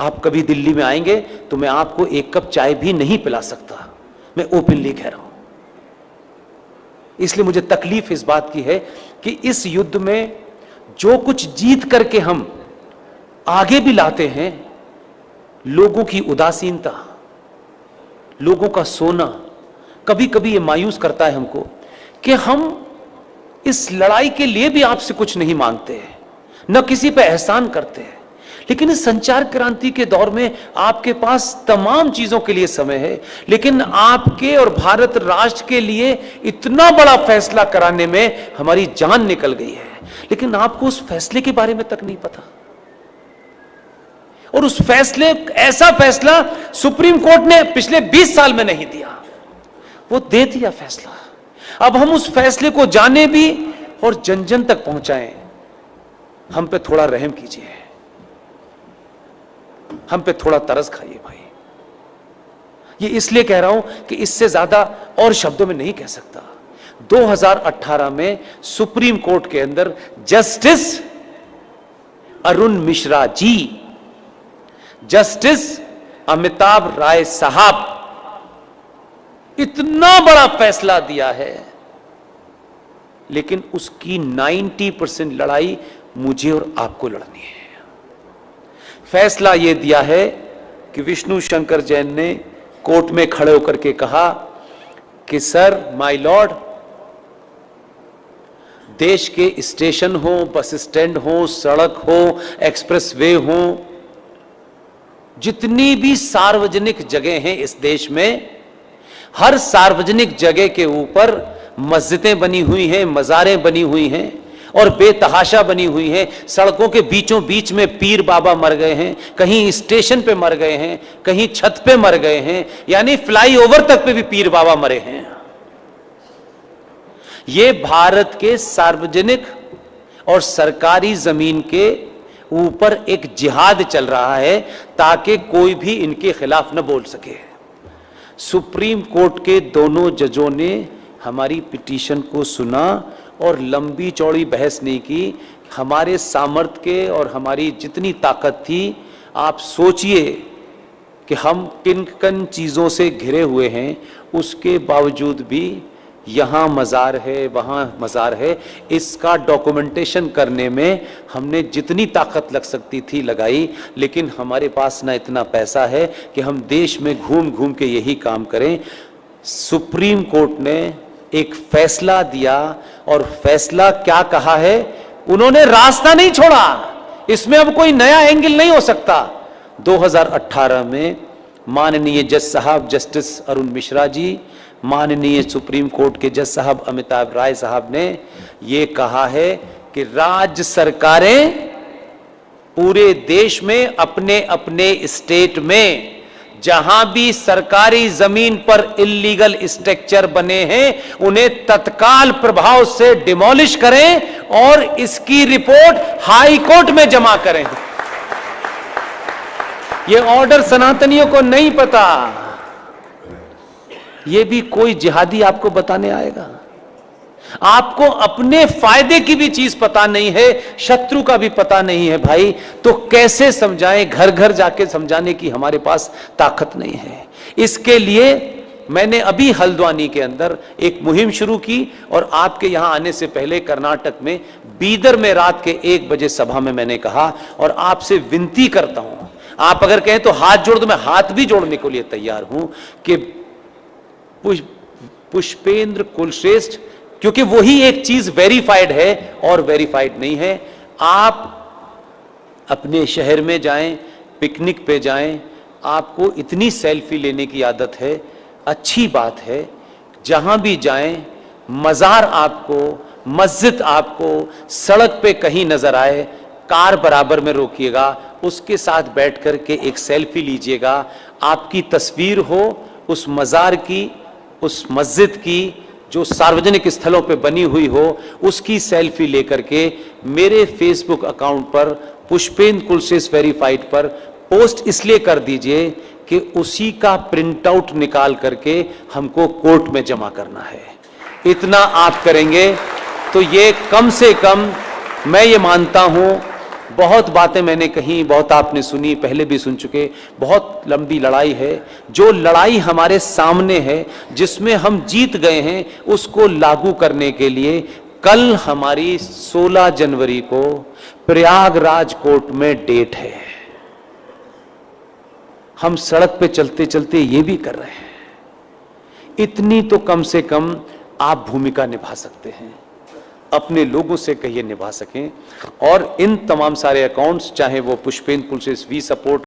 आप कभी दिल्ली में आएंगे तो मैं आपको एक कप चाय भी नहीं पिला सकता, मैं ओपनली कह रहा हूं। इसलिए मुझे तकलीफ इस बात की है कि इस युद्ध में जो कुछ जीत करके हम आगे भी लाते हैं, लोगों की उदासीनता, लोगों का सोना कभी कभी ये मायूस करता है हमको कि हम इस लड़ाई के लिए भी आपसे कुछ नहीं मांगते हैं, न किसी पे एहसान करते हैं। लेकिन इस संचार क्रांति के दौर में आपके पास तमाम चीजों के लिए समय है, लेकिन आपके और भारत राष्ट्र के लिए इतना बड़ा फैसला कराने में हमारी जान निकल गई है, लेकिन आपको उस फैसले के बारे में तक नहीं पता। और उस फैसले, ऐसा फैसला सुप्रीम कोर्ट ने पिछले 20 साल में नहीं दिया, वो दे दिया फैसला। अब हम उस फैसले को जाने भी और जन जन तक पहुंचाएं। हम पे थोड़ा रहम कीजिए, हम पे थोड़ा तरस खाइए भाई। ये इसलिए कह रहा हूं कि इससे ज्यादा और शब्दों में नहीं कह सकता। 2018 में सुप्रीम कोर्ट के अंदर जस्टिस अरुण मिश्रा जी, जस्टिस अमिताभ राय साहब इतना बड़ा फैसला दिया है, लेकिन उसकी 90% लड़ाई मुझे और आपको लड़नी है। फैसला यह दिया है कि विष्णु शंकर जैन ने कोर्ट में खड़े होकर के कहा कि सर, माय लॉर्ड, देश के स्टेशन हो, बस स्टैंड हो, सड़क हो, एक्सप्रेसवे हो, जितनी भी सार्वजनिक जगह हैं इस देश में, हर सार्वजनिक जगह के ऊपर मस्जिदें बनी हुई हैं, मज़ारें बनी हुई हैं और बेतहाशा बनी हुई हैं। सड़कों के बीचों बीच में पीर बाबा मर गए हैं, कहीं स्टेशन पे मर गए हैं, कहीं छत पे मर गए हैं, यानी फ्लाईओवर तक पे भी पीर बाबा मरे हैं। ये भारत के सार्वजनिक और सरकारी जमीन के ऊपर एक जिहाद चल रहा है ताकि कोई भी इनके खिलाफ न बोल सके। सुप्रीम कोर्ट के दोनों जजों ने हमारी पिटीशन को सुना और लंबी चौड़ी बहस नहीं की। हमारे सामर्थ्य के और हमारी जितनी ताकत थी, आप सोचिए कि हम किन किन चीज़ों से घिरे हुए हैं, उसके बावजूद भी यहाँ मज़ार है, वहाँ मज़ार है, इसका डॉक्यूमेंटेशन करने में हमने जितनी ताकत लग सकती थी लगाई, लेकिन हमारे पास ना इतना पैसा है कि हम देश में घूम घूम के यही काम करें। सुप्रीम कोर्ट ने एक फैसला दिया और फैसला क्या कहा है, उन्होंने रास्ता नहीं छोड़ा, इसमें अब कोई नया एंगल नहीं हो सकता। 2018 में माननीय जज साहब जस्टिस अरुण मिश्रा जी, माननीय सुप्रीम कोर्ट के जज साहब अमिताभ राय साहब ने ये कहा है कि राज्य सरकारें पूरे देश में अपने अपने स्टेट में जहां भी सरकारी जमीन पर इल्लीगल स्ट्रक्चर बने हैं, उन्हें तत्काल प्रभाव से डिमोलिश करें और इसकी रिपोर्ट हाई कोर्ट में जमा करें। यह ऑर्डर सनातनियों को नहीं पता, यह भी कोई जिहादी आपको बताने आएगा। आपको अपने फायदे की भी चीज पता नहीं है, शत्रु का भी पता नहीं है भाई, तो कैसे समझाएं? घर घर जाके समझाने की हमारे पास ताकत नहीं है। इसके लिए मैंने अभी हल्द्वानी के अंदर एक मुहिम शुरू की और आपके यहां आने से पहले कर्नाटक में बीदर में रात के 1 बजे सभा में मैंने कहा, और आपसे विनती करता हूं, आप अगर कहें तो हाथ जोड़ दो, मैं हाथ भी जोड़ने के लिए तैयार हूं कि पुष्पेंद्र कुलश्रेष्ठ, क्योंकि वही एक चीज वेरीफाइड है और वेरीफाइड नहीं है। आप अपने शहर में जाएं, पिकनिक पे जाएं, आपको इतनी सेल्फी लेने की आदत है, अच्छी बात है। जहां भी जाएं, मज़ार आपको, मस्जिद आपको सड़क पे कहीं नजर आए, कार बराबर में रोकिएगा, उसके साथ बैठ कर के एक सेल्फी लीजिएगा। आपकी तस्वीर हो उस मज़ार की, उस मस्जिद की जो सार्वजनिक स्थलों पे बनी हुई हो, उसकी सेल्फी लेकर के मेरे फेसबुक अकाउंट पर पुष्पेंद्र कुलश्रेष्ठ वेरीफाइड पर पोस्ट इसलिए कर दीजिए कि उसी का प्रिंट आउट निकाल करके हमको कोर्ट में जमा करना है। इतना आप करेंगे तो ये कम से कम, मैं ये मानता हूं, बहुत बातें मैंने कही, बहुत आपने सुनी, पहले भी सुन चुके। बहुत लंबी लड़ाई है। जो लड़ाई हमारे सामने है, जिसमें हम जीत गए हैं, उसको लागू करने के लिए कल हमारी 16 जनवरी को प्रयागराज कोर्ट में डेट है। हम सड़क पे चलते चलते ये भी कर रहे हैं। इतनी तो कम से कम आप भूमिका निभा सकते हैं, अपने लोगों से कहिए निभा सकें। और इन तमाम सारे अकाउंट्स, चाहे वो पुष्पेंद्र पुलिस वी सपोर्ट